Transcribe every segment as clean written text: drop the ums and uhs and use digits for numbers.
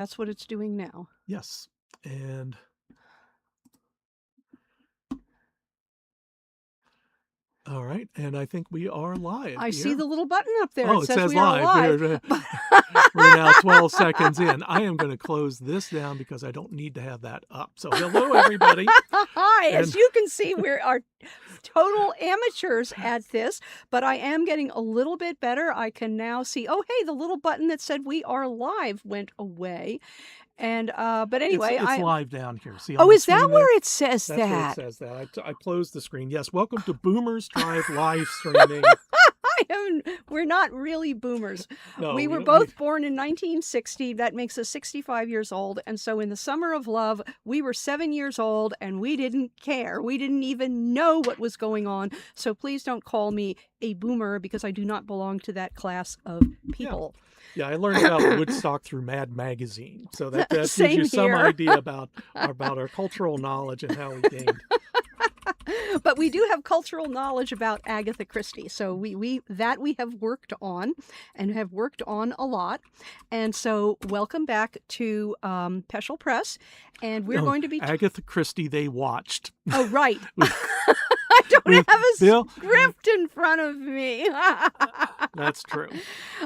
That's what it's doing now. Yes. And all right. And I think we are live. I see the little button up there. Oh, it says we live. are live. We're now 12 seconds in. I am going to close this down because I don't need to have that up. So hello, everybody. Hi. As you can see, we are total amateurs at this, but I am getting a little bit better. I can now see, oh, hey, the little button that said we are live went away. And but anyway, it's live down here. See? Oh, is that where it says that? That's where it says that. I closed the screen. Yes, welcome to Boomers Drive live streaming. We're not really boomers. No, we were both born in 1960. That makes us 65 years old. And so in the summer of love, we were 7 years old and we didn't care. We didn't even know what was going on. So please don't call me a boomer because I do not belong to that class of people. Yeah, I learned about Woodstock through Mad Magazine. So that gives you some idea about our cultural knowledge and how we gained. But we do have cultural knowledge about Agatha Christie. So we have worked on and have worked on a lot. And so welcome back to Peschel Press. And we're going to be... Agatha Christie, They Watched. Oh, right. I don't have a script in front of me. That's true.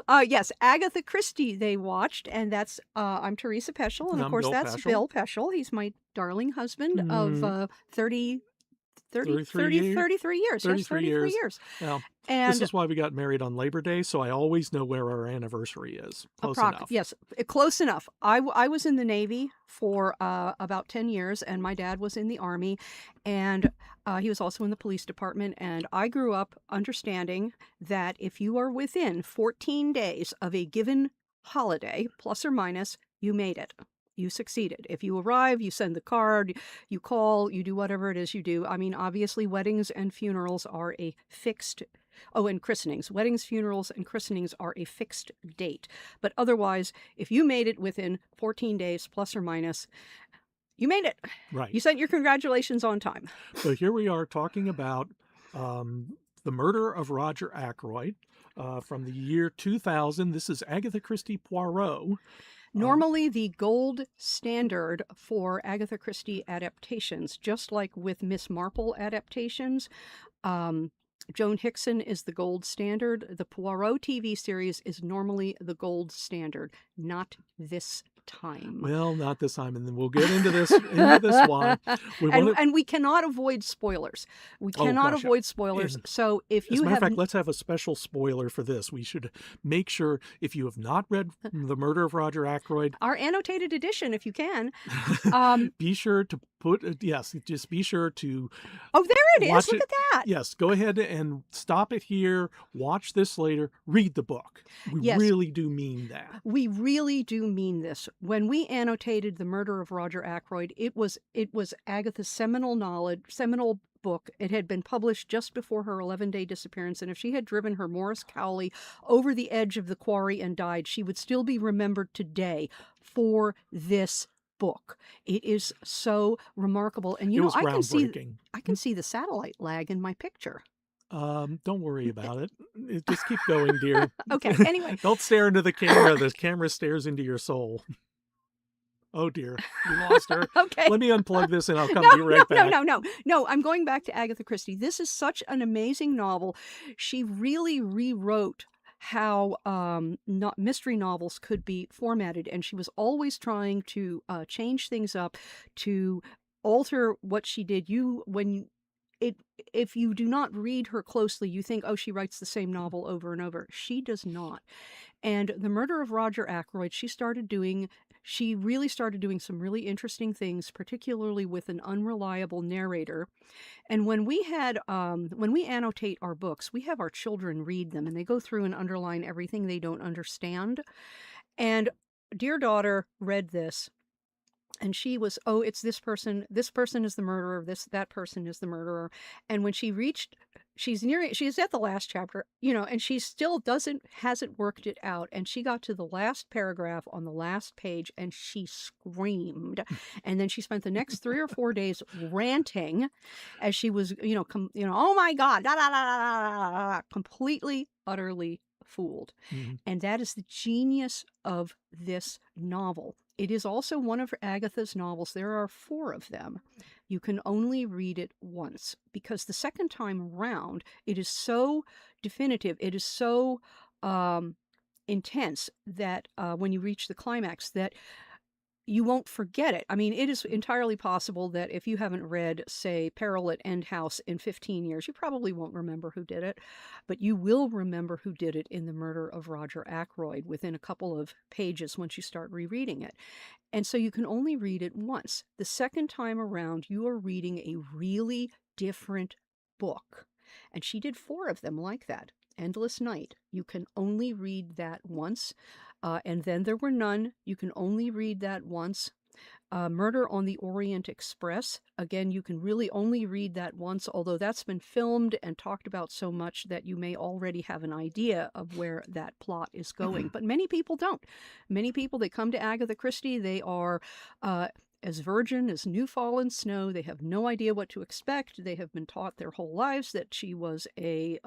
Yes, Agatha Christie, They Watched. And that's, I'm Teresa Peschel. And of course, that's Bill Peschel. He's my darling husband of 33 years. 33 years. Yeah. And this is why we got married on Labor Day, so I always know where our anniversary is. Close enough. Yes, close enough. I was in the Navy for about 10 years, and my dad was in the Army, and he was also in the police department. And I grew up understanding that if you are within 14 days of a given holiday, plus or minus, you made it. You succeeded. If you arrive, you send the card, you call, you do whatever it is you do. I mean, obviously, weddings and funerals are a fixed... Oh, and christenings. Weddings, funerals, and christenings are a fixed date. But otherwise, if you made it within 14 days, plus or minus, you made it. Right. You sent your congratulations on time. So here we are talking about the Murder of Roger Ackroyd from the year 2000. This is Agatha Christie Poirot. Normally the gold standard for Agatha Christie adaptations, just like with Miss Marple adaptations, Joan Hickson is the gold standard. The Poirot TV series is normally the gold standard, not this time. Well, not this time, and then we'll get into this one. And we cannot avoid spoilers. We cannot avoid spoilers. So if you as a matter of fact, let's have a special spoiler for this. We should make sure, if you have not read The Murder of Roger Ackroyd, our annotated edition, if you can, be sure to just be sure to... Oh, there it is. Look at that. Yes, go ahead and stop it here. Watch this later. Read the book. We really do mean that. We really do mean this. When we annotated The Murder of Roger Ackroyd, it was Agatha's seminal book. It had been published just before her 11-day disappearance, and if she had driven her Morris Cowley over the edge of the quarry and died, she would still be remembered today for this book. It is so remarkable. And I can see the satellite lag in my picture. Don't worry about it. Just keep going, dear. Okay, anyway. Don't stare into the camera. The camera stares into your soul. Oh, dear. You lost her. Okay. Let me unplug this and I'll come be right back. No, I'm going back to Agatha Christie. This is such an amazing novel. She really rewrote how mystery novels could be formatted, and she was always trying to change things up, to alter what she did. If you do not read her closely, you think, oh, she writes the same novel over and over. She does not. And The Murder of Roger Ackroyd, she really started doing some really interesting things, particularly with an unreliable narrator. And when we annotate our books, we have our children read them, and they go through and underline everything they don't understand. And dear daughter read this, and she was, oh, it's this person is the murderer, that person is the murderer. And when she reached, she's at the last chapter, and she still hasn't worked it out. And she got to the last paragraph on the last page and she screamed. And then she spent the next 3 or 4 days ranting as she was, oh my God, da, da, da, da, da, da, completely, utterly fooled. Mm-hmm. And that is the genius of this novel. It is also one of Agatha's novels. There are 4 of them. You can only read it once because the second time around, it is so definitive. It is so intense that when you reach the climax, that you won't forget it. I mean, it is entirely possible that if you haven't read, say, Peril at End House in 15 years, you probably won't remember who did it, but you will remember who did it in The Murder of Roger Ackroyd within a couple of pages once you start rereading it. And so you can only read it once. The second time around, you are reading a really different book. And she did 4 of them like that. Endless Night. You can only read that once. And then there were none. You can only read that once. Murder on the Orient Express. Again, you can really only read that once, although that's been filmed and talked about so much that you may already have an idea of where that plot is going. But many people don't. Many people, they come to Agatha Christie, they are as virgin as new fallen snow. They have no idea what to expect. They have been taught their whole lives that she was a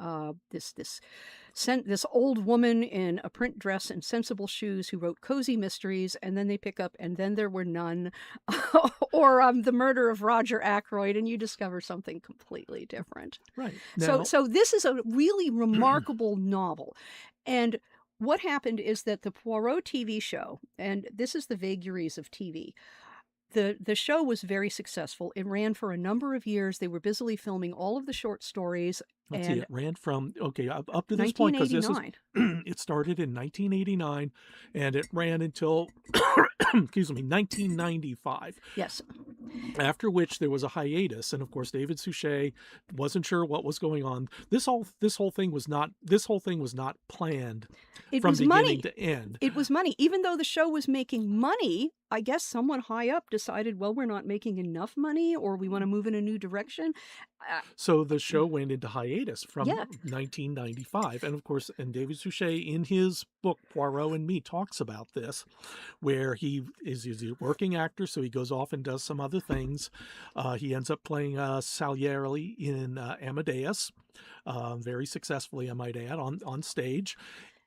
this old woman in a print dress and sensible shoes who wrote cozy mysteries, and then they pick up And Then There Were None, or The Murder of Roger Ackroyd, and you discover something completely different. Right. Now, So this is a really remarkable novel. And what happened is that the Poirot TV show, and this is the vagaries of TV, the show was very successful. It ran for a number of years. They were busily filming all of the short stories. let's see, And it ran from, up to this point, because this is, 1989. it started in 1989 and it ran until, excuse me, 1995. Yes. After which there was a hiatus, and of course David Suchet wasn't sure what was going on. This whole thing was not planned It from was beginning money. to end. It was money. Even though the show was making money, I guess someone high up decided, well, we're not making enough money, or we want to move in a new direction. So the show went into hiatus from Yeah. 1995. And of course, and David Suchet in his book, Poirot and Me, talks about this, where he's a working actor, so he goes off and does some other things. He ends up playing Salieri in Amadeus, very successfully, I might add, on stage.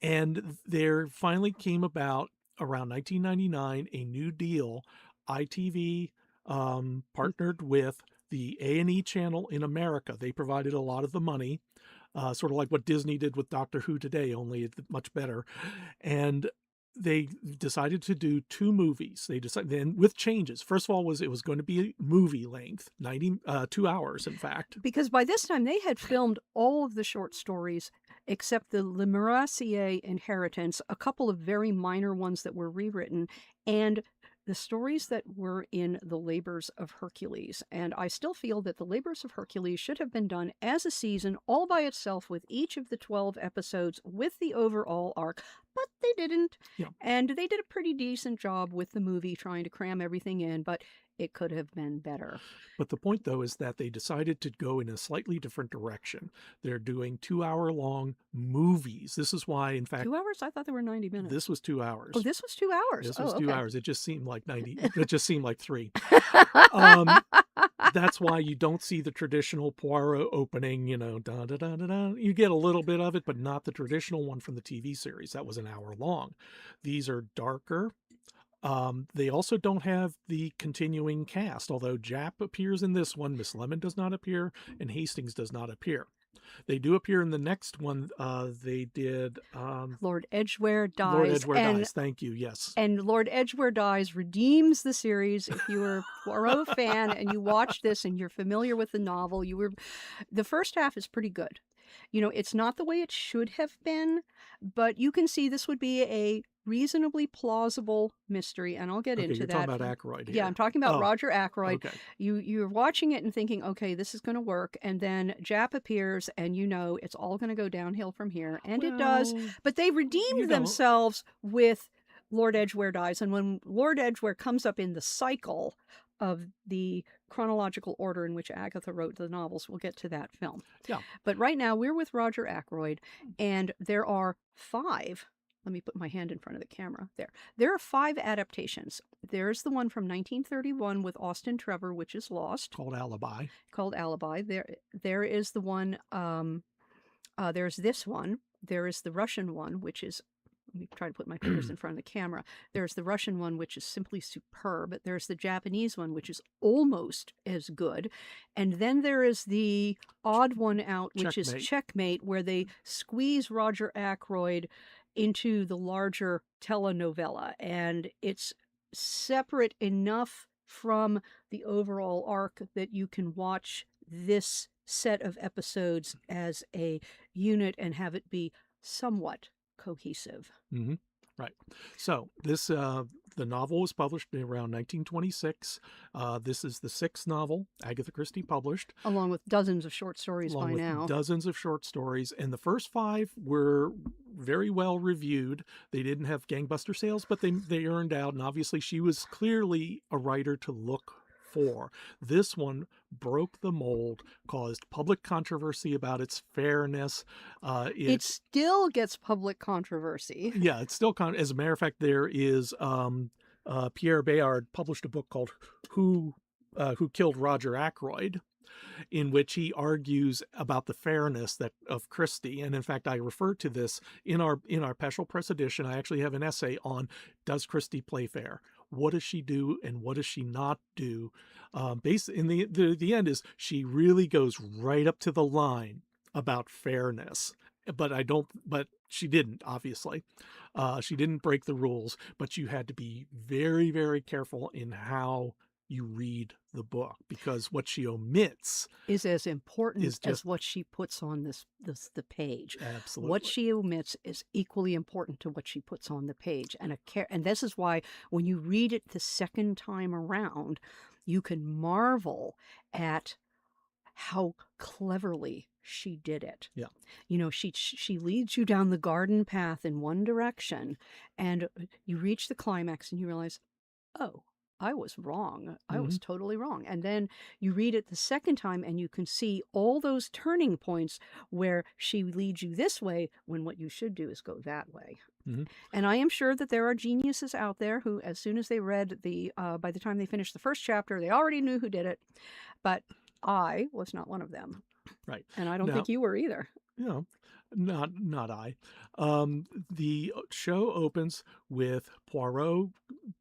And there finally came about, around 1999, a new deal. ITV partnered with the A&E channel in America. They provided a lot of the money, sort of like what Disney did with Doctor Who today, only much better. And they decided to do 2 movies. They decided, then with changes. First of all, it was going to be movie length, 2 hours, in fact. Because by this time they had filmed all of the short stories except the Le Mirassier Inheritance, a couple of very minor ones that were rewritten, and the stories that were in The Labors of Hercules. And I still feel that The Labors of Hercules should have been done as a season all by itself with each of the 12 episodes with the overall arc, but they didn't. Yeah. And they did a pretty decent job with the movie trying to cram everything in, but it could have been better. But the point, though, is that they decided to go in a slightly different direction. They're doing 2-hour-long movies. This is why, in fact... 2 hours? I thought they were 90 minutes. This was 2 hours. Oh, this was 2 hours? This was 2 okay. hours. It just seemed like 90. It just seemed like 3. That's why you don't see the traditional Poirot opening, da-da-da-da-da. You get a little bit of it, but not the traditional one from the TV series. That was an hour long. These are darker. They also don't have the continuing cast, although Japp appears in this one, Miss Lemon does not appear, and Hastings does not appear. They do appear in the next one. They did... Lord Edgware Dies. Lord Edgware Dies, thank you, yes. And Lord Edgware Dies redeems the series. If you were a Poirot fan and you watch this and you're familiar with the novel, the first half is pretty good. It's not the way it should have been, but you can see this would be a reasonably plausible mystery, and I'll get into you're that. Talking about Ackroyd here. Yeah, I'm talking about Roger Ackroyd. Okay. You're watching it and thinking, okay, this is going to work, and then Japp appears, and it's all going to go downhill from here, and it does. But they redeemed themselves with Lord Edgware Dies, and when Lord Edgware comes up in the cycle of the chronological order in which Agatha wrote the novels, we'll get to that film. Yeah. But right now, we're with Roger Ackroyd, and there are 5... Let me put my hand in front of the camera. There are 5 adaptations. There's the one from 1931 with Austin Trevor, which is lost. Called Alibi. There is the one, there's this one. There is the Russian one, which is let me try to put my fingers in front of the camera. There's the Russian one, which is simply superb. There's the Japanese one, which is almost as good. And then there is the odd one out, which is Checkmate. Checkmate, where they squeeze Roger Ackroyd into the larger telenovela. And it's separate enough from the overall arc that you can watch this set of episodes as a unit and have it be somewhat cohesive. Mm-hmm. Right. So this the novel was published around 1926. This is the 6th novel Agatha Christie published, along with dozens of short stories along by with now. dozens of short stories, and the first 5 were very well reviewed. They didn't have gangbuster sales, but they earned out, and obviously she was clearly a writer to look for. This one broke the mold, caused public controversy about its fairness. It still gets public controversy. Yeah, it's still as a matter of fact, there is Pierre Bayard published a book called Who Killed Roger Ackroyd, in which he argues about the fairness of Christie. And in fact, I refer to this in our Peschel Press edition. I actually have an essay on, does Christie play fair? What does she do and what does she not do? In the end is she really goes right up to the line about fairness. But she didn't, obviously. She didn't break the rules, but you had to be very, very careful in how you read the book, because what she omits is as important as what she puts on the page. Absolutely. What she omits is equally important to what she puts on the page. And this is why when you read it the second time around, you can marvel at how cleverly she did it. Yeah. You know, she leads you down the garden path in one direction, and you reach the climax and you realize, oh, I was wrong. I was totally wrong. And then you read it the second time and you can see all those turning points where she leads you this way when what you should do is go that way. Mm-hmm. And I am sure that there are geniuses out there who, as soon as they read by the time they finished the first chapter, they already knew who did it. But I was not one of them. Right. And I don't think you were either. No, not I. The show opens with Poirot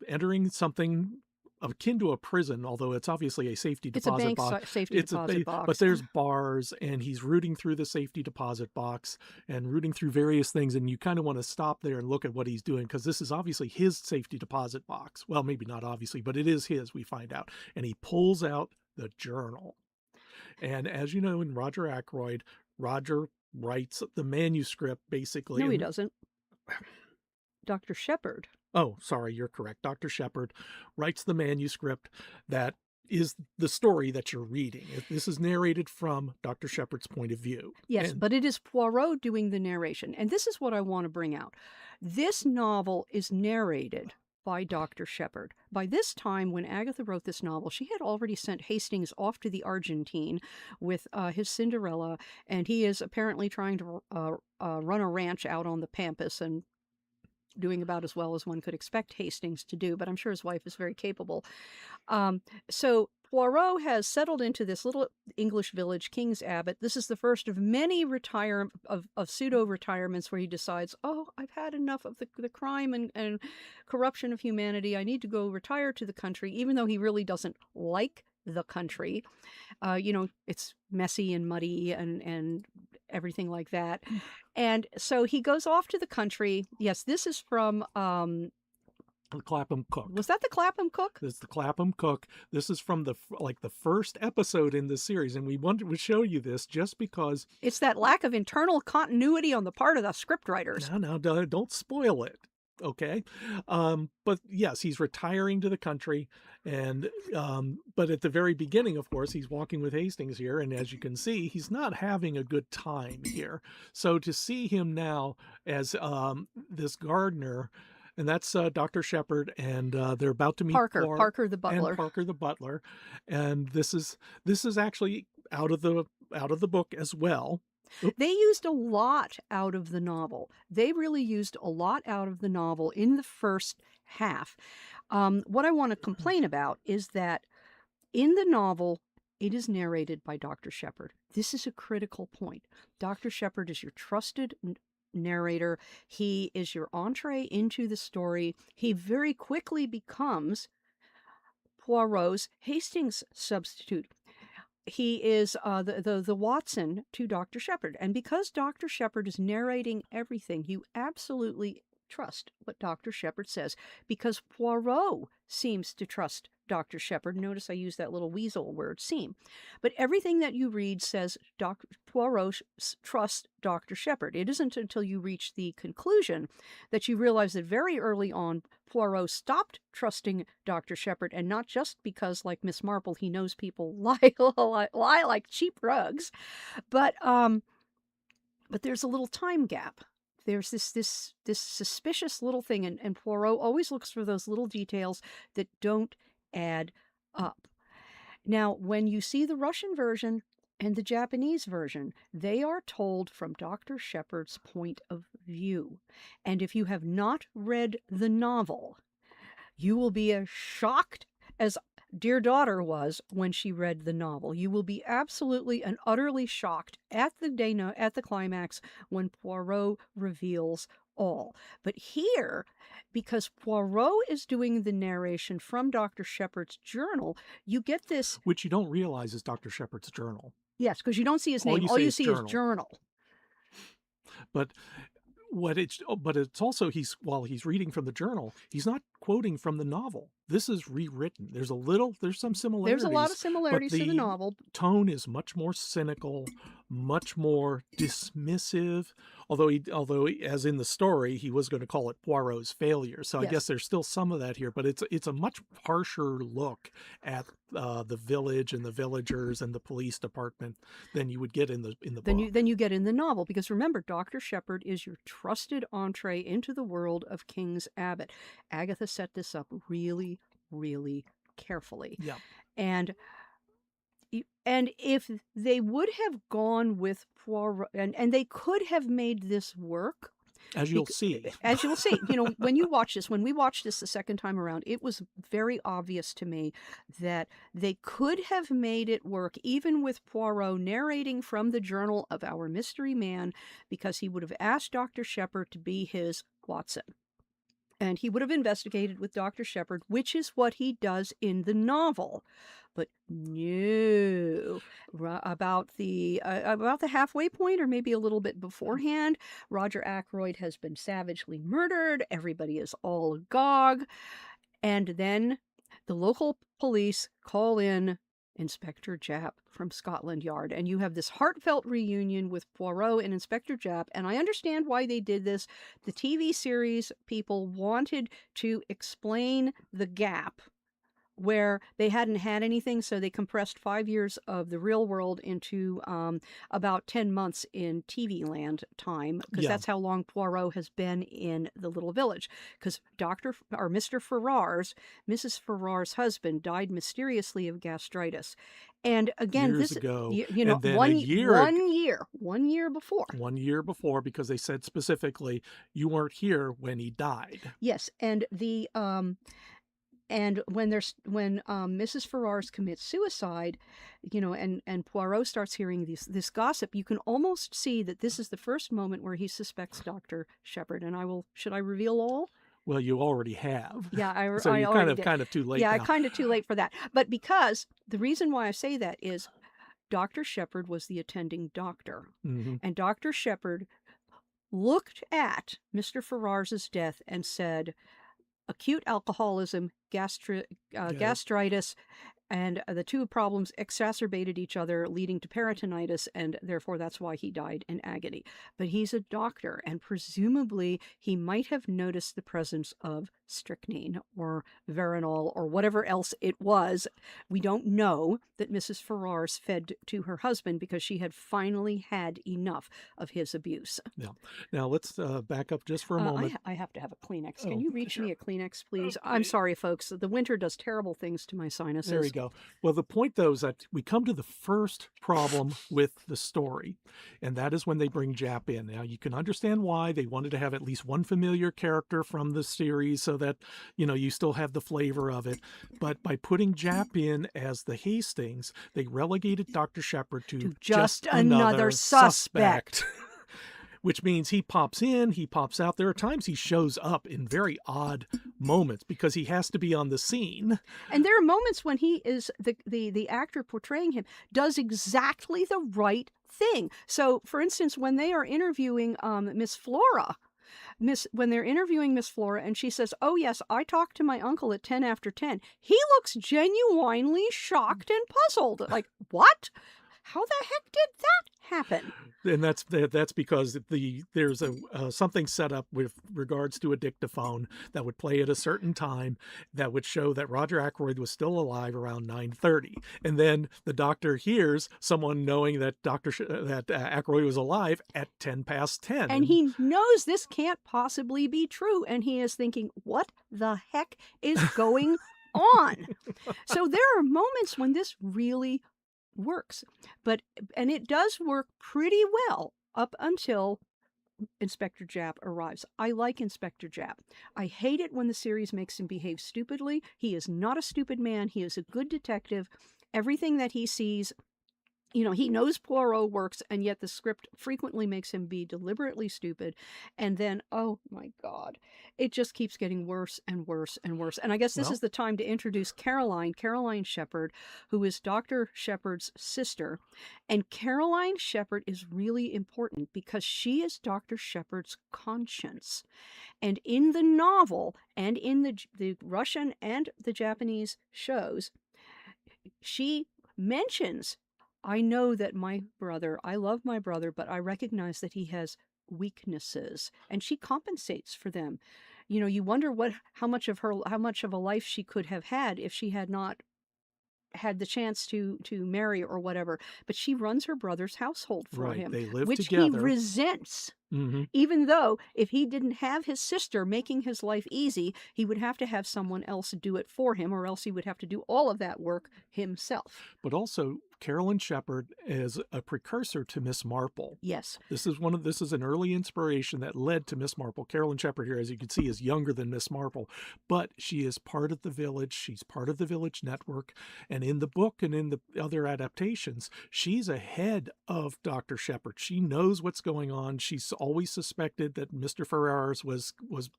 entering something akin to a prison, although it's obviously a safety deposit box. Safety deposit box. But there's bars, and he's rooting through the safety deposit box and rooting through various things, and you kind of want to stop there and look at what he's doing, because this is obviously his safety deposit box. Well, maybe not obviously, but it is his, we find out. And he pulls out the journal. And as you know, in Roger Ackroyd, Roger writes the manuscript, basically. No, he doesn't. Dr. Shepard. Oh, sorry, you're correct. Dr. Shepard writes the manuscript that is the story that you're reading. This is narrated from Dr. Shepard's point of view. Yes, but it is Poirot doing the narration. And this is what I want to bring out. This novel is narrated by Dr. Shepard. By this time, when Agatha wrote this novel, she had already sent Hastings off to the Argentine with his Cinderella, and he is apparently trying to run a ranch out on the Pampas and doing about as well as one could expect Hastings to do, but I'm sure his wife is very capable. So Poirot has settled into this little English village, King's Abbot. This is the first of many pseudo-retirements where he decides, oh, I've had enough of the crime and corruption of humanity. I need to go retire to the country, even though he really doesn't like the country. It's messy and muddy and everything like that. And so he goes off to the country. Yes, this is from the Clapham Cook. Was that the Clapham Cook? This is the Clapham Cook. This is from the first episode in this series, and we wanted to show you this just because it's that lack of internal continuity on the part of the scriptwriters. No, don't spoil it. Okay. But yes, he's retiring to the country, and but at the very beginning, of course, he's walking with Hastings here, and as you can see, he's not having a good time here. So to see him now as this gardener, and that's Dr. Shepard, and they're about to meet Parker the butler. And Parker the butler, and this is actually out of the book as well. They used a lot out of the novel. They really used a lot out of the novel in the first half. What I want to complain about is that in the novel, it is narrated by Dr. Shepard. This is a critical point. Dr. Shepard is your trusted narrator. He is your entree into the story. He very quickly becomes Poirot's Hastings substitute. He is the Watson to Dr. Shepherd. And because Dr. Shepherd is narrating everything, you absolutely trust what Dr. Shepherd says, because Poirot seems to trust Dr. Shepherd. Notice I use that little weasel word, seem. But everything that you read says Poirot trusts Dr. Shepherd. It isn't until you reach the conclusion that you realize that very early on, Poirot stopped trusting Dr. Shepherd, and not just because, like Miss Marple, he knows people lie like cheap rugs, but there's a little time gap. There's this suspicious little thing, and Poirot always looks for those little details that don't add up. Now, when you see the Russian version and the Japanese version, they are told from Dr. Shepherd's point of view. And if you have not read the novel, you will be as shocked as dear daughter was when she read the novel. You will be absolutely and utterly shocked at the climax when Poirot reveals all. But here, because Poirot is doing the narration from Dr. Shepherd's journal, you get this. Which you don't realize is Dr. Shepherd's journal. Yes, because you don't see his All name. you All see you is see is journal. But it's also, while he's reading from the journal, he's not quoting from the novel. This is rewritten. There's some similarities. There's a lot of similarities to the novel. Tone is much more cynical, much more dismissive. Although as in the story, he was going to call it Poirot's failure. So Yes. I guess there's still some of that here, but it's a much harsher look at the village and the villagers and the police department than you would get in the book. Than you get in the novel, because remember, Dr. Shepherd is your trusted entree into the world of King's Abbot. Agatha set this up really, really carefully. Yeah. And if they would have gone with Poirot, and they could have made this work, as you'll see. As you'll see, when we watched this the second time around, it was very obvious to me that they could have made it work, even with Poirot narrating from the journal of our mystery man, because he would have asked Dr. Shepherd to be his Watson. And he would have investigated with Dr. Shepherd, which is what he does in the novel. But no, about the halfway point, or maybe a little bit beforehand, Roger Ackroyd has been savagely murdered. Everybody is all agog. And then the local police call in Inspector Japp from Scotland Yard, and you have this heartfelt reunion with Poirot and Inspector Japp, and I understand why they did this. The TV series people wanted to explain the gap where they hadn't had anything, so they compressed 5 years of the real world into about 10 months in TV land time, because that's how long Poirot has been in the little village. Because Mr. Mrs. Farrar's husband died mysteriously of gastritis. And again, years ago, and then 1 year before. 1 year before, because they said specifically, you weren't here when he died. Yes, and the and when Mrs. Ferrars commits suicide, and Poirot starts hearing this gossip, you can almost see that this is the first moment where he suspects Dr. Shepherd. And should I reveal all? Well, you already have. Yeah, so I you're already kind of too late. Yeah, now. kind of too late for that. But because the reason why I say that is Dr. Shepherd was the attending doctor, and Dr. Shepherd looked at Mr. Ferrars's death and said, acute alcoholism, gastritis, and the two problems exacerbated each other, leading to peritonitis, and therefore that's why he died in agony. But he's a doctor, and presumably he might have noticed the presence of strychnine or veronal or whatever else it was. We don't know that Mrs. Ferrars fed to her husband because she had finally had enough of his abuse. Yeah. Now let's back up just for a moment. I have to have a Kleenex. Can you reach sure. me a Kleenex, please? Okay. I'm sorry, folks. The winter does terrible things to my sinuses. There we go. Well, the point, though, is that we come to the first problem with the story, and that is when they bring Japp in. Now, you can understand why they wanted to have at least one familiar character from the series so that, you still have the flavor of it. But by putting Japp in as the Hastings, they relegated Dr. Shepherd to just another suspect. which means he pops in, he pops out. There are times he shows up in very odd moments because he has to be on the scene. And there are moments when he is the actor portraying him does exactly the right thing. So, for instance, when they are interviewing Miss Flora, when they're interviewing Miss Flora and she says, "Oh yes, I talked to my uncle at 10 after 10. He looks genuinely shocked and puzzled." Like, what? How the heck did that happen? And that's because there's something set up with regards to a dictaphone that would play at a certain time that would show that Roger Ackroyd was still alive around 9:30, and then the doctor hears someone knowing that Ackroyd was alive at 10 past 10, and he knows this can't possibly be true, and he is thinking, "What the heck is going on?" So there are moments when this really works, and it does work pretty well up until Inspector Japp arrives. I like Inspector Japp. I hate it when the series makes him behave stupidly. He is not a stupid man. He is a good detective. Everything that he sees, he knows Poirot works, and yet the script frequently makes him be deliberately stupid. And then, oh my God, it just keeps getting worse and worse and worse. And I guess this is the time to introduce Caroline Shepherd, who is Dr. Shepherd's sister. And Caroline Shepherd is really important because she is Dr. Shepherd's conscience. And in the novel and in the Russian and the Japanese shows, she mentions, "I know that I love my brother, but I recognize that he has weaknesses," and she compensates for them. You wonder how much of a life she could have had if she had not had the chance to marry or whatever. But she runs her brother's household for him, they live which together. he resents. Mm-hmm. Even though if he didn't have his sister making his life easy, he would have to have someone else do it for him, or else he would have to do all of that work himself. But also, Carolyn Shepherd is a precursor to Miss Marple. Yes. This is an early inspiration that led to Miss Marple. Carolyn Shepherd here, as you can see, is younger than Miss Marple, but she is part of the village. She's part of the village network. And in the book and in the other adaptations, she's ahead of Dr. Shepherd. She knows what's going on. She's always suspected that Mr. Ferrars was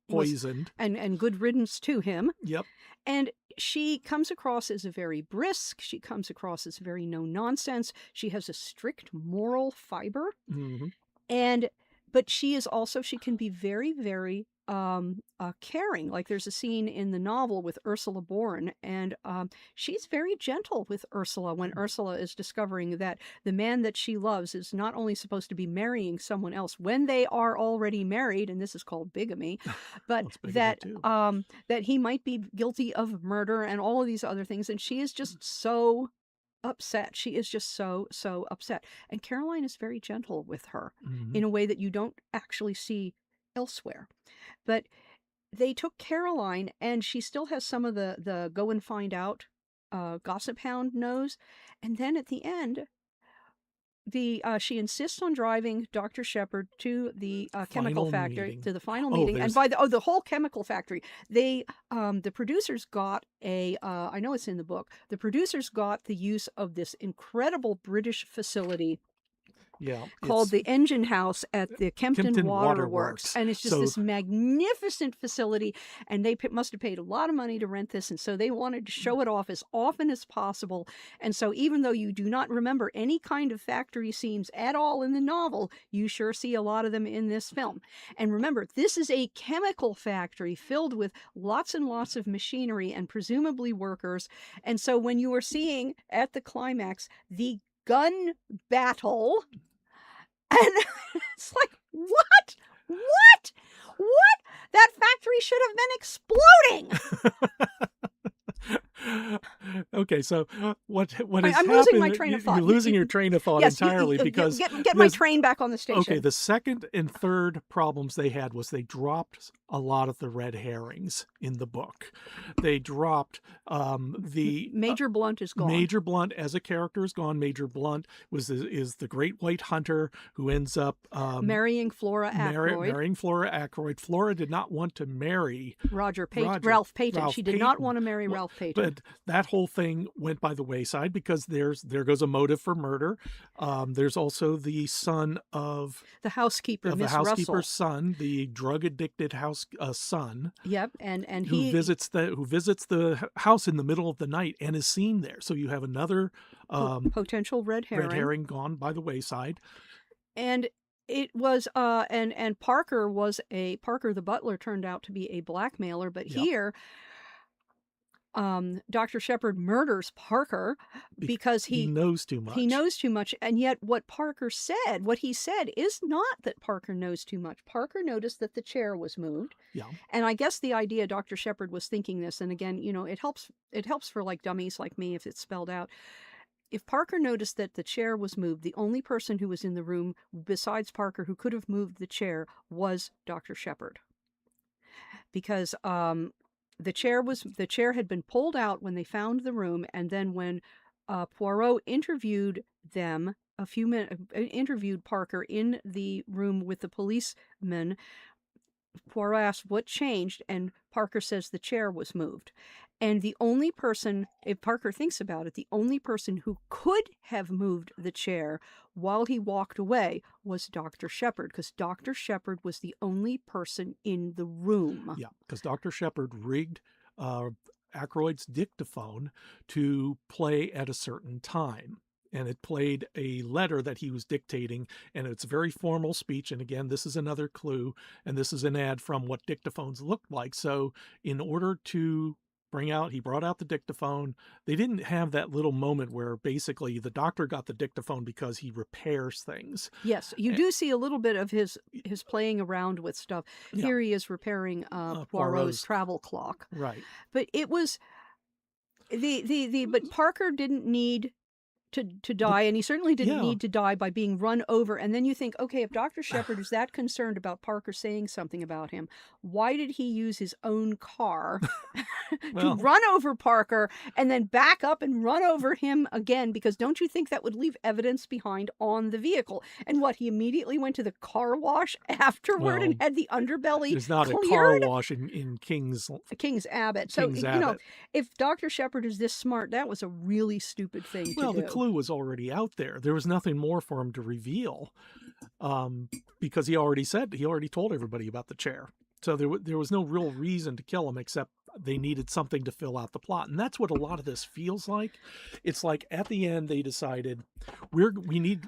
poisoned. And good riddance to him. Yep. And she comes across as a very brisk. She comes across as very no-nonsense. She has a strict moral fiber. Mm-hmm. But she can be very, very caring. Like there's a scene in the novel with Ursula Bourne, and she's very gentle with Ursula when Ursula is discovering that the man that she loves is not only supposed to be marrying someone else when they are already married, and this is called bigamy, but that he might be guilty of murder and all of these other things, and she is just so upset. She is just so upset. And Caroline is very gentle with her in a way that you don't actually see elsewhere. But they took Caroline, and she still has some of the go and find out gossip hound nose. And then at the end, she insists on driving Dr. Shepherd to the chemical factory, to the final meeting. And by the whole chemical factory, the producers got I know it's in the book, the producers got the use of this incredible British facility called the Engine House at the Kempton Waterworks. And it's just this magnificent facility, and they must have paid a lot of money to rent this, and so they wanted to show it off as often as possible. And so even though you do not remember any kind of factory scenes at all in the novel, you sure see a lot of them in this film. And remember, this is a chemical factory filled with lots and lots of machinery and presumably workers. And so when you are seeing at the climax the gun battle, and it's like, what? That factory should have been exploding. Okay, so what is I'm happening? losing my train of thought. You're losing your train of thought entirely because get my train back on the station. Okay, the second and third problems they had was they dropped a lot of the red herrings in the book. They dropped Major Blunt is gone. Major Blunt as a character is gone. Major Blunt is the great white hunter who ends up marrying Flora Ackroyd. Marrying Flora Ackroyd. Flora did not want to marry Ralph Payton. She did not want to marry Ralph Payton. But that whole thing went by the wayside because there goes a motive for murder. There's also the son of the housekeeper, the housekeeper's son, the drug addicted son. Yep, and who visits the house in the middle of the night and is seen there. So you have another potential red herring gone by the wayside. And it was and Parker the butler turned out to be a blackmailer, but here Dr. Shepard murders Parker because he knows too much. He knows too much, and yet what he said is not that Parker knows too much. Parker noticed that the chair was moved. Yeah. And I guess the idea Dr. Shepard was thinking this, and again, it helps for like dummies like me if it's spelled out. If Parker noticed that the chair was moved, the only person who was in the room besides Parker who could have moved the chair was Dr. Shepard. Because the chair had been pulled out when they found the room, and then when Poirot interviewed interviewed Parker in the room with the policeman, Poirot asked what changed, and Parker says the chair was moved. And the only person, if Parker thinks about it, the only person who could have moved the chair while he walked away was Dr. Shepard, because Dr. Shepard was the only person in the room. Yeah, because Dr. Shepard rigged Ackroyd's dictaphone to play at a certain time. And it played a letter that he was dictating, and it's a very formal speech. And again, this is another clue, and this is an ad from what dictaphones looked like. So in order to he brought out the dictaphone. They didn't have that little moment where basically the doctor got the dictaphone because he repairs things. Yes, you do see a little bit of his playing around with stuff. Yeah. Here he is repairing Poirot's travel clock. Right. But it was but Parker didn't need to die, and he certainly didn't need to die by being run over. And then you think, okay, if Dr. Shepard is that concerned about Parker saying something about him, why did he use his own car to run over Parker and then back up and run over him again? Because don't you think that would leave evidence behind on the vehicle? And what, he immediately went to the car wash afterward and had the underbelly There's not cleared? a car wash in King's Abbott. So, if Dr. Shepard is this smart, that was a really stupid thing to do. Well, the clue was already out there. There was nothing more for him to reveal because he already told everybody about the chair. So there was no real reason to kill him except they needed something to fill out the plot. And that's what a lot of this feels like. It's like at the end they decided we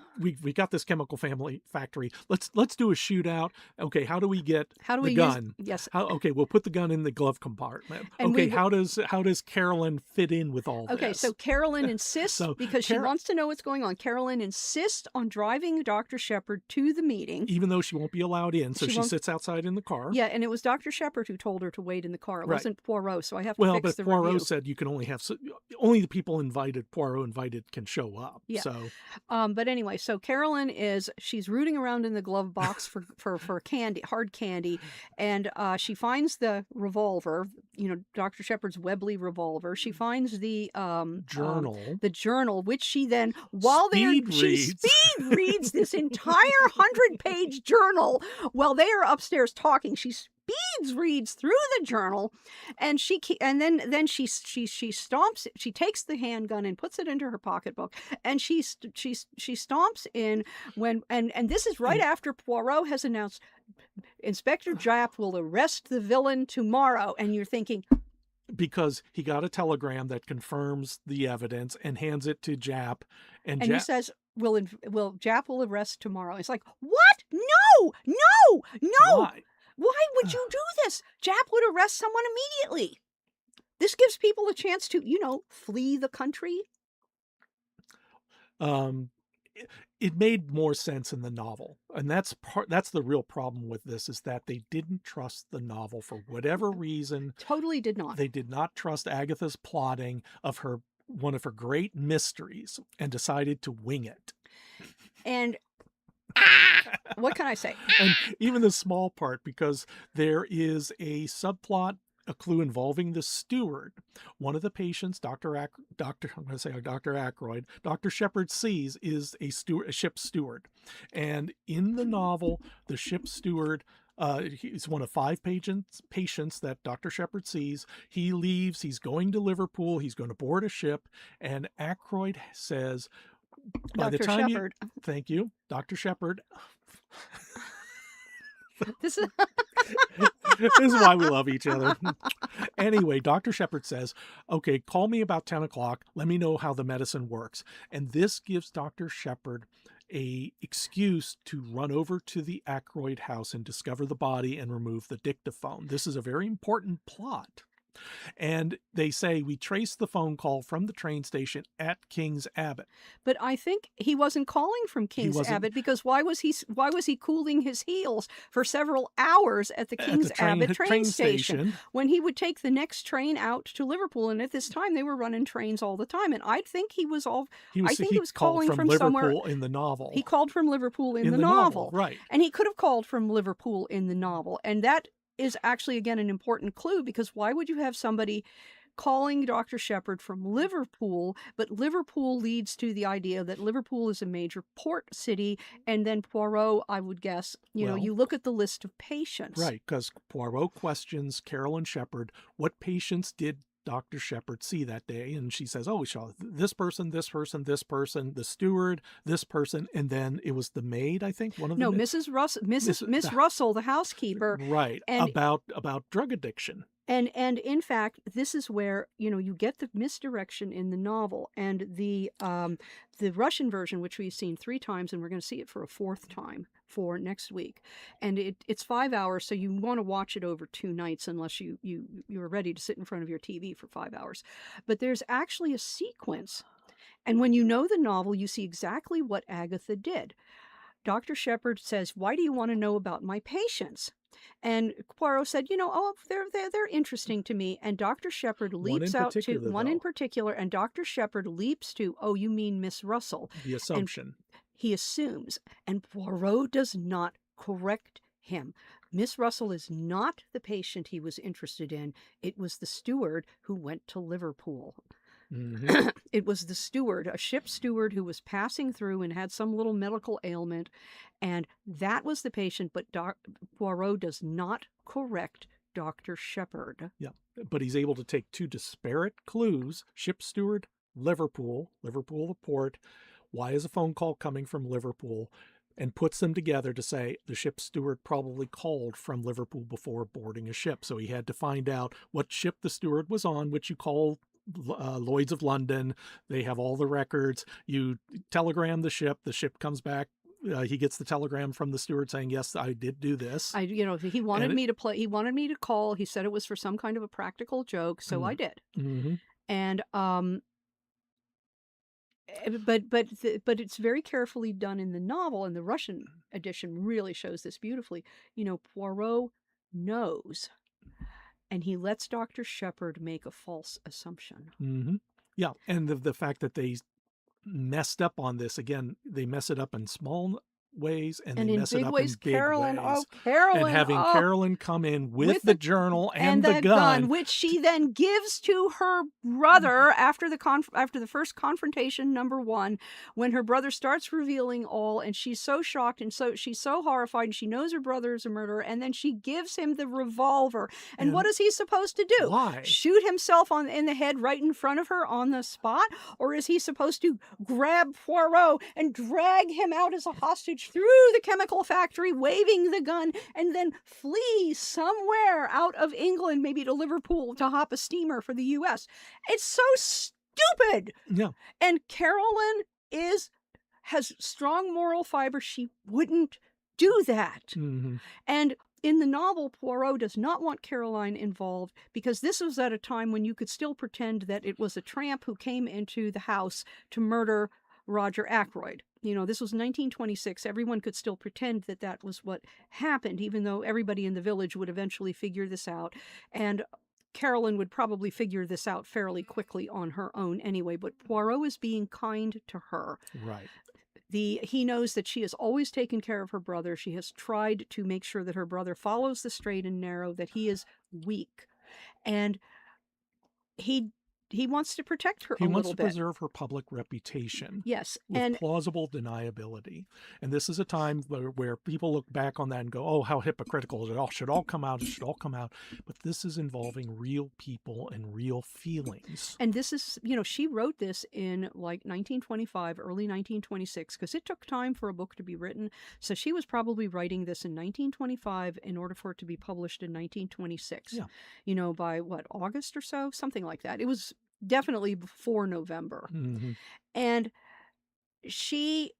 got this chemical factory. Let's do a shootout. Okay, how do we get the gun? Okay, we'll put the gun in the glove compartment. And okay, how does Carolyn fit in with all this? Okay, so Carolyn insists because she wants to know what's going on. Carolyn insists on driving Dr. Shepard to the meeting, even though she won't be allowed in. So she sits outside in the car. Yeah, and it was Dr. Shepard who told her to wait in the car. It wasn't Poirot, so I have to fix the Poirot review. said you can only have only the people Poirot invited can show up. Yeah. So, but anyway, so Carolyn she's rooting around in the glove box for candy, hard candy, and she finds the revolver, Dr. Shepard's Webley revolver. She finds the journal, which she then she speed reads this entire 100-page journal while they are upstairs talking. She reads through the journal, and then she stomps. She takes the handgun and puts it into her pocketbook, and she stomps in and this is right after Poirot has announced Inspector Japp will arrest the villain tomorrow, and you're thinking, because he got a telegram that confirms the evidence and hands it to Japp, and he says, "Will Japp will arrest tomorrow?" It's like, what? No. Why would you do this? Japp would arrest someone immediately. This gives people a chance to, flee the country. It made more sense in the novel. And that's the real problem with this, is that they didn't trust the novel for whatever reason. Totally did not. They did not trust Agatha's plotting of one of her great mysteries and decided to wing it. And What can I say? And even the small part, because there is a subplot, a clue involving the steward. One of the patients, I'm going to say Dr. Ackroyd, Dr. Shepard sees is a ship steward. And in the novel, the ship steward, he's one of 5 patients that Dr. Shepard sees. He leaves, he's going to Liverpool, he's going to board a ship, and Ackroyd says, by the Dr. time you, Shepard. thank you, Dr. Shepard. This is This is why we love each other. Anyway, Dr. Shepard says, okay, call me about 10 o'clock. Let me know how the medicine works. And this gives Dr. Shepard a excuse to run over to the Ackroyd house and discover the body and remove the dictaphone. This is a very important plot. And they say we traced the phone call from the train station at King's Abbot. But I think he wasn't calling from King's Abbot, because why was he cooling his heels for several hours at the King's Abbot train station when he would take the next train out to Liverpool? And at this time, they were running trains all the time. And I think he was calling from Liverpool somewhere in the novel. He called from Liverpool in the novel, right? And he could have called from Liverpool in the novel, and that is actually, again, an important clue, because why would you have somebody calling Dr. Shepard from Liverpool? But Liverpool leads to the idea that Liverpool is a major port city, and then Poirot, I would guess, you look at the list of patients. Right, because Poirot questions Carolyn Shepard, what patients did Dr. Shepard see that day? And she says, oh, we saw this person, this person, this person, the steward, this person, and then it was the maid, I think, one of them. No, Miss Russell, the housekeeper. Right, and about drug addiction. And in fact, this is where, you get the misdirection in the novel, and the Russian version, which we've seen 3 times, and we're going to see it for a 4th time for next week. And it's 5 hours, so you want to watch it over 2 nights unless you're ready to sit in front of your TV for 5 hours. But there's actually a sequence, and when you know the novel, you see exactly what Agatha did. Dr. Shepard says, why do you want to know about my patients? And Poirot said, they're interesting to me. And Dr. Shepard leaps out to one in particular, and Dr. Shepard leaps to, oh, you mean Miss Russell. The assumption. And he assumes, and Poirot does not correct him. Miss Russell is not the patient he was interested in. It was the steward who went to Liverpool. Mm-hmm. It was the steward, a ship steward, who was passing through and had some little medical ailment, and that was the patient. But Poirot does not correct Dr. Shepard. Yeah, but he's able to take 2 disparate clues: ship steward, Liverpool, the port. Why is a phone call coming from Liverpool? And puts them together to say the ship steward probably called from Liverpool before boarding a ship. So he had to find out what ship the steward was on, which you call Lloyd's of London. They have all the records. You telegram the ship comes back. He gets the telegram from the steward saying, yes, I did do this. He wanted me to play. He wanted me to call. He said it was for some kind of a practical joke. So I did. Mm-hmm. And, but it's very carefully done in the novel, and the Russian edition really shows this beautifully. Poirot knows, and he lets Dr. Shepard make a false assumption. Mm-hmm. Yeah, and the fact that they messed up on this, again, they mess it up in small ways, and they mess it up in big Carolyn, ways. Carolyn, and having Carolyn come in with the journal and the gun, which she then gives to her brother after the first confrontation, number 1, when her brother starts revealing all, and she's so shocked, and so she's so horrified, and she knows her brother is a murderer, and then she gives him the revolver. And what is he supposed to do? Why? Shoot himself in the head right in front of her on the spot? Or is he supposed to grab Poirot and drag him out as a hostage through the chemical factory, waving the gun, and then flee somewhere out of England, maybe to Liverpool, to hop a steamer for the U.S.? It's so stupid. Yeah. And Carolyn has strong moral fiber. She wouldn't do that. Mm-hmm. And in the novel, Poirot does not want Caroline involved, because this was at a time when you could still pretend that it was a tramp who came into the house to murder Roger Ackroyd. This was 1926. Everyone could still pretend that that was what happened, even though everybody in the village would eventually figure this out. And Carolyn would probably figure this out fairly quickly on her own anyway, but Poirot is being kind to her. Right. he knows that she has always taken care of her brother. She has tried to make sure that her brother follows the straight and narrow, that he is weak. And he he wants to protect her He a wants little to bit. preserve her public reputation Yes, with and plausible deniability. And this is a time where people look back on that and go, oh, how hypocritical. It all should all come out. It should all come out. But this is involving real people and real feelings. and this is, she wrote this in like 1925, early 1926, because it took time for a book to be written. So she was probably writing this in 1925 in order for it to be published in 1926. Yeah. By what, August or so, something like that. It was definitely before November. Mm-hmm. And she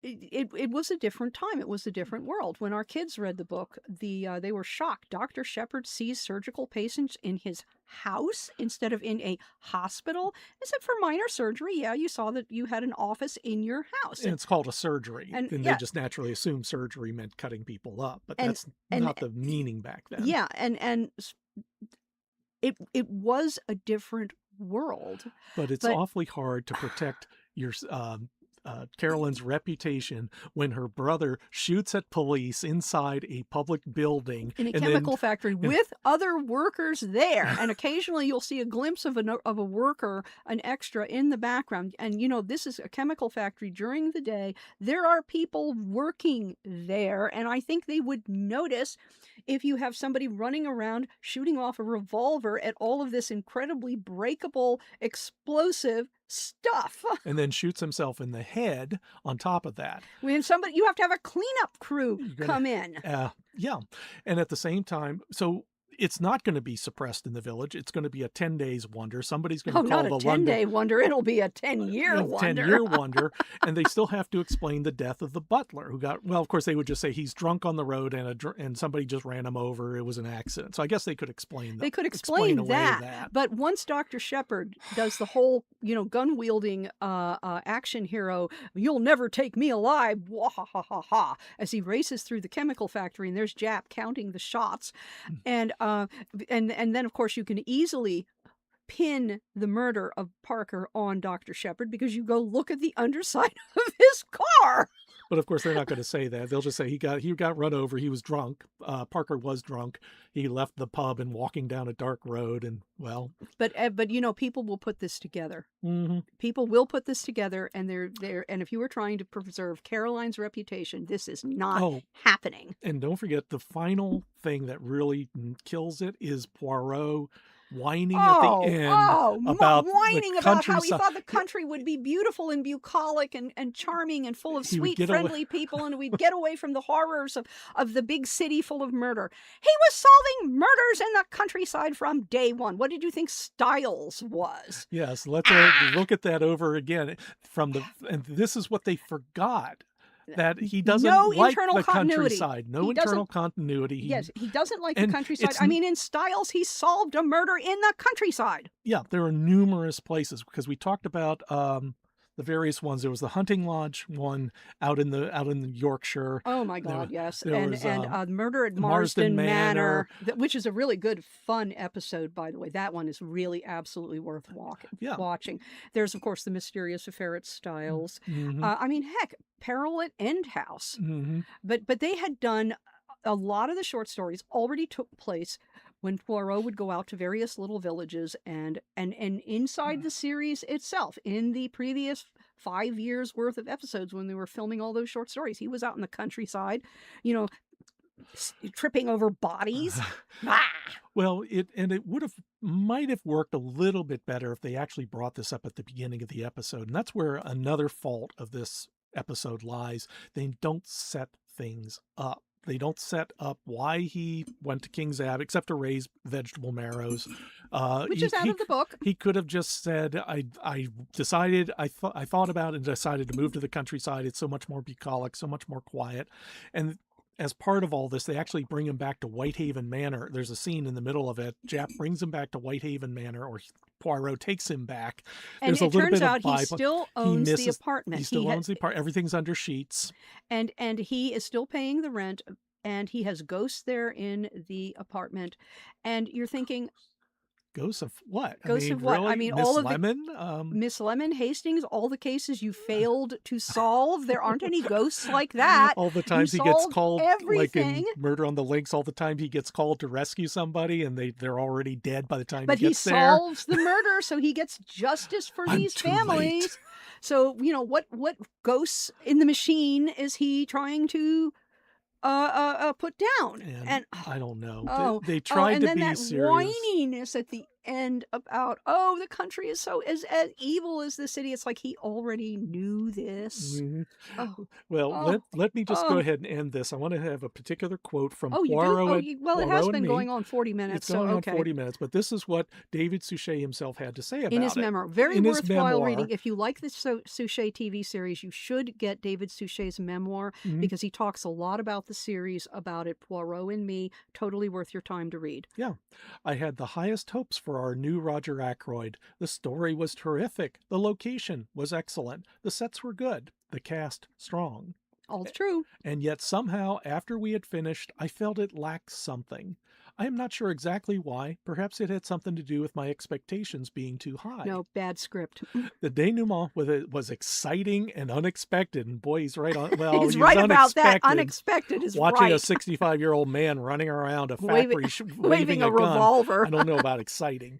it was a different time. It was a different world. When our kids read the book, they were shocked. Dr. Shepard sees surgical patients in his house instead of in a hospital. I said, for minor surgery, yeah, you saw that you had an office in your house. And it's called a surgery. And they just naturally assumed surgery meant cutting people up. But that's not the meaning back then. Yeah, and it was a different world. But it's awfully hard to protect your Carolyn's reputation when her brother shoots at police inside a public building in a chemical factory with other workers there, and occasionally you'll see a glimpse of a worker, an extra in the background. And this is a chemical factory during the day. There are people working there, and I think they would notice if you have somebody running around shooting off a revolver at all of this incredibly breakable, explosive stuff. And then shoots himself in the head on top of that. When you have to have a cleanup crew come in. Yeah. And at the same time, so it's not going to be suppressed in the village. It's going to be a 10 days wonder. Somebody's going to call the London... not a 10-day wonder. It'll be a 10-year wonder. 10-year wonder. And they still have to explain the death of the butler who got... Well, of course, they would just say he's drunk on the road and somebody just ran him over. It was an accident. So I guess they could explain that. They could explain that. But once Dr. Shepard does the whole, gun-wielding action hero, you'll never take me alive, wah ha ha ha ha, as he races through the chemical factory, and there's Japp counting the shots. And then, of course, you can easily pin the murder of Parker on Dr. Shepard because you go look at the underside of his car. But of course, they're not going to say that. They'll just say he got run over. He was drunk. Parker was drunk. He left the pub and walking down a dark road. And well, but people will put this together. Mm-hmm. People will put this together, and they're and if you were trying to preserve Caroline's reputation, this is not happening. And don't forget, the final thing that really kills it is Poirot whining at the end about how he thought the country would be beautiful and bucolic and charming and full of sweet, friendly people, and we'd get away from the horrors of the big city full of murder. He was solving murders in the countryside from day one. What did you think Styles was? Yes, let's look at that over again. And this is what they forgot. That he doesn't like the countryside. No internal continuity. Yes, he doesn't like the countryside. I mean, in Styles, he solved a murder in the countryside. Yeah, there are numerous places because we talked about the various ones. There was the hunting lodge one out in the Yorkshire. Oh my God, yes. And Murder at Marsden Manor, which is a really good, fun episode, by the way. That one is really absolutely worth watching. There's, of course, the mysterious affair at Styles. Mm-hmm. I mean, heck, Peril at End House. Mm-hmm. But they had done a lot of the short stories already took place when Poirot would go out to various little villages and inside the series itself, in the previous 5 years worth of episodes when they were filming all those short stories, he was out in the countryside, tripping over bodies. Well, it might have worked a little bit better if they actually brought this up at the beginning of the episode. And that's where another fault of this episode lies. They don't set things up. They don't set up why he went to King's Ave, except to raise vegetable marrows. Which is out of the book. He could have just said, I thought about it and decided to move to the countryside. It's so much more bucolic, so much more quiet. And as part of all this, they actually bring him back to Whitehaven Manor. There's a scene in the middle of it. Japp brings him back to Whitehaven Manor, or Poirot takes him back. And it turns out he still owns the apartment. He still owns the apartment. Everything's under sheets. And he is still paying the rent, and he has ghosts there in the apartment. And you're thinking, Ghosts of what? I Ghosts mean, of what? I really? mean, Miss all of the Lemon? Miss Lemon, Hastings, all the cases you failed to solve. There aren't any ghosts like that. All the You times he gets solved called, like everything. in Murder on the Links, all the time he gets called to rescue somebody and they're already dead by the time he But he gets there. solves the murder, so he gets justice for I'm these too late. families. So, what ghosts in the machine is he trying to put down? And And I don't know. oh, They oh, tried and to then be that serious. whininess at the end about, oh, the country is so as evil as the city. It's like he already knew this. Mhm. Oh, Well, oh, let me just go oh. ahead and end this. I want to have a particular quote from Oh, you do? Oh, well, it has Poirot and been me. going on 40 It's minutes, so going on okay. 40 minutes, but this is what David Suchet himself had to say In his about it. memoir. Very In his worthwhile memoir, reading. If you like the Suchet TV series, you should get David Suchet's memoir mhm, because he talks a lot about the series, about it. Poirot and Me, totally worth your time to read. yeah, I had the highest hopes for our new Roger Ackroyd. The story was terrific. The location was excellent. The sets were good. The cast strong. All's true. And yet somehow, after we had finished, I felt it lacked something. I am not sure exactly why. Perhaps it had something to do with my expectations being too high. No, bad script. The denouement with it was exciting and unexpected. And boy, he's right on. Well, He's he was right about that. unexpected. Unexpected is Watching a right. 65-year-old man running around a Waving, factory waving waving a a gun. revolver. I don't know about exciting.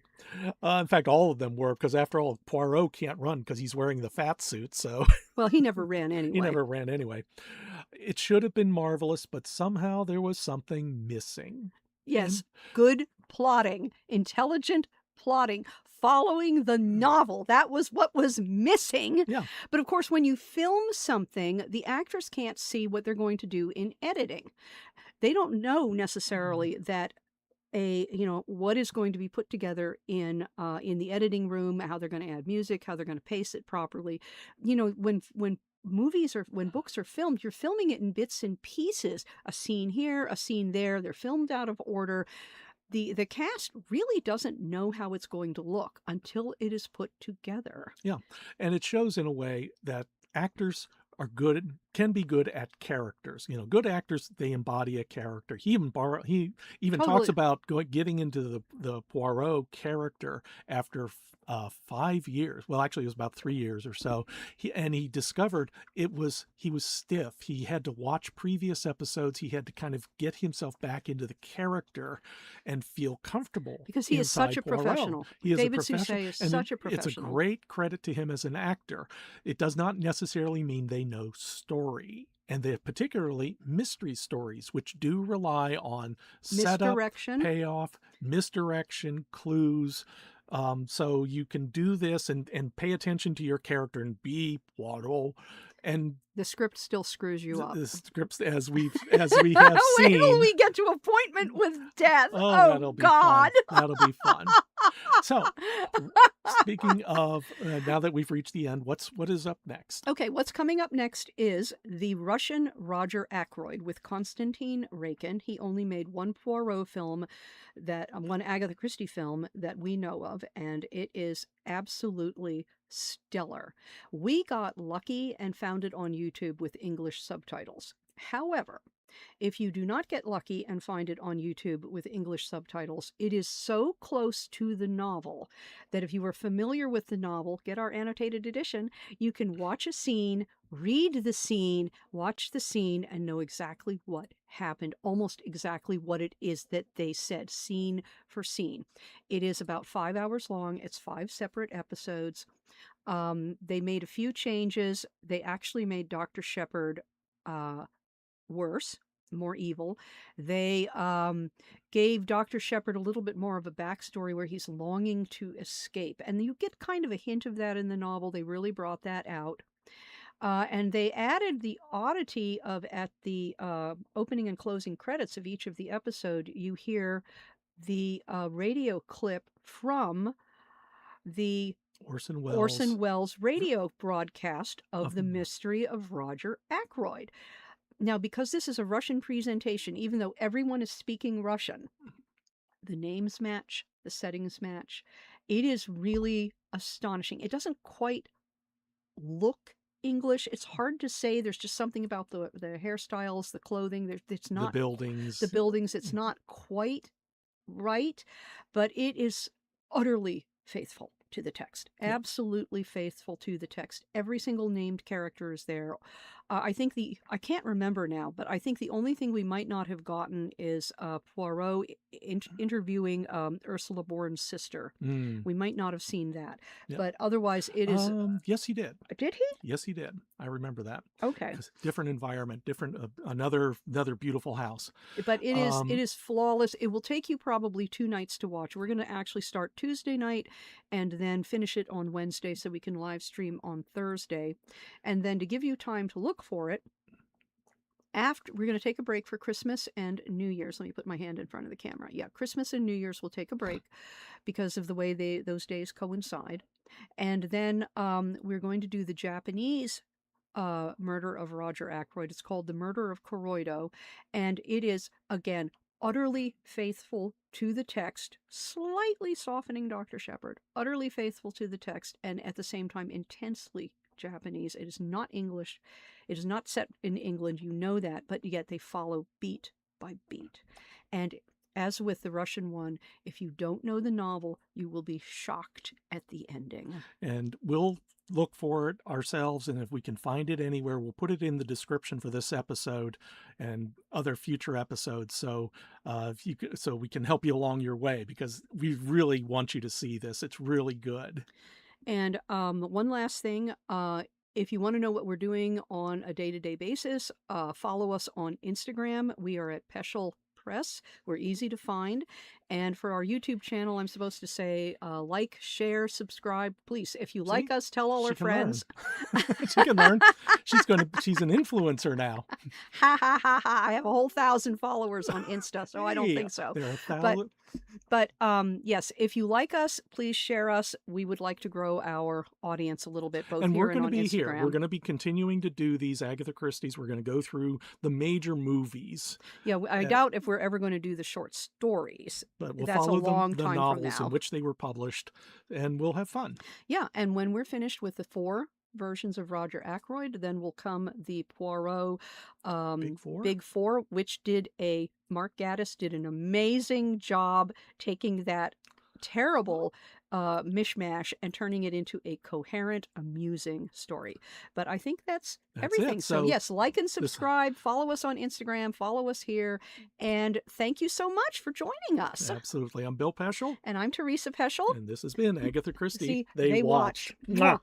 In fact, all of them were, because after all, Poirot can't run because he's wearing the fat suit. So Well, he never ran anyway. he never ran anyway. It should have been marvelous, but somehow there was something missing. Yes, And good plotting, intelligent plotting, following the novel. That was what was missing. yeah, But of course, when you film something, the actors can't see what they're going to do in editing. They don't know necessarily that what is going to be put together in the editing room, how they're going to add music, how they're going to pace it properly. When when books are filmed, you're filming it in bits and pieces, a scene here, a scene there. They're filmed out of order. The cast really doesn't know how it's going to look until it is put together. yeah. And it shows in a way that actors are good, can be good at characters. Good actors, they embody a character. He even talks Totally. about getting into the Poirot character after 5 years. Well, actually, it was about 3 years or so. He discovered he was stiff. He had to watch previous episodes. He had to kind of get himself back into the character and feel comfortable Because he is such inside a Poirot. professional. He is a David professional, Suchet is and such a it's a professional. great credit to him as an actor. It does not necessarily mean they know story. And they have particularly mystery stories, which do rely on setup, Misdirection. payoff, misdirection, clues. So you can do this and pay attention to your character and be Poirot. And The script still screws you up. the scripts, as we have Wait till seen, we get to Appointment with Death. oh, Oh, that'll be God. fun. That'll be fun. So, speaking of, now that we've reached the end, what is up next? Okay, what's coming up next is the Russian Roger Ackroyd with Konstantin Raikin. He only made one Poirot film, one Agatha Christie film that we know of, and it is absolutely stellar. We got lucky and found it on YouTube with English subtitles. However, if you do not get lucky and find it on YouTube with English subtitles, it is so close to the novel that if you are familiar with the novel, get our annotated edition, you can watch a scene, read the scene, watch the scene, and know exactly what happened, almost exactly what it is that they said, scene for scene. It is about 5 hours long. It's 5 separate episodes. They made a few changes. They actually made Dr. Shepherd worse, more evil. They gave Dr. Shepherd a little bit more of a backstory where he's longing to escape. And you get kind of a hint of that in the novel. They really brought that out. And they added the oddity of, at the opening and closing credits of each of the episode, you hear the radio clip from the Orson Welles radio broadcast of The Mystery of Roger Ackroyd. Now, because this is a Russian presentation, even though everyone is speaking Russian, the names match, the settings match. It is really astonishing. It doesn't quite look English. It's hard to say. There's just something about the hairstyles, the clothing. It's not The buildings. the buildings. It's not quite right, but it is utterly faithful to the text, absolutely faithful to the text. Every single named character is there. I can't remember now, but I think the only thing we might not have gotten is Poirot interviewing Ursula Bourne's sister. Mm. We might not have seen that, Yep. but otherwise it is. Yes, he did. Did he? Yes, he did. I remember that. Okay. Different environment, different another beautiful house. But it is flawless. It will take you probably 2 nights to watch. We're going to actually start Tuesday night and then finish it on Wednesday so we can live stream on Thursday. And then to give you time to look for it, after we're going to take a break for Christmas and New Year's. Let me put my hand in front of the camera. Yeah, Christmas and New Year's will take a break because of the way those days coincide. And then we're going to do the Japanese Murder of Roger Ackroyd. It's called The Murder of Corroido, and it is, again, utterly faithful to the text, slightly softening Dr. Shepard, utterly faithful to the text, and at the same time intensely Japanese. It is not English. It is not set in England. You know that, but yet they follow beat by beat. And as with the Russian one, if you don't know the novel, you will be shocked at the ending. And we'll look for it ourselves, and if we can find it anywhere, we'll put it in the description for this episode and other future episodes, so so we can help you along your way, because we really want you to see this. It's really good. And one last thing, if you want to know what we're doing on a day-to-day basis, follow us on Instagram. We are at Peschel Press. We're easy to find. And for our YouTube channel, I'm supposed to say like, share, subscribe. Please, if you like us, tell all our friends. She can learn. She's an influencer now. Ha ha ha ha. I have a whole 1,000 followers on Insta, so I don't think so. There are 1,000. But yes, if you like us, please share us. We would like to grow our audience a little bit, both and here we're and going to on be Instagram. Here. We're going to be continuing to do these Agatha Christie's. We're going to go through the major movies. Yeah, I doubt if we're ever going to do the short stories. But we'll That's follow a long the time novels from now. in which they were published, and we'll have fun. Yeah, and when we're finished with the 4 versions of Roger Ackroyd, then will come the Poirot Big Four, which Mark Gatiss did an amazing job taking that terrible mishmash and turning it into a coherent, amusing story. But I think that's everything. It. So yes, like and subscribe, follow us on Instagram, follow us here, and thank you so much for joining us. Absolutely. I'm Bill Peschel. And I'm Teresa Peschel. And this has been Agatha Christie. See, They watch. Mwah.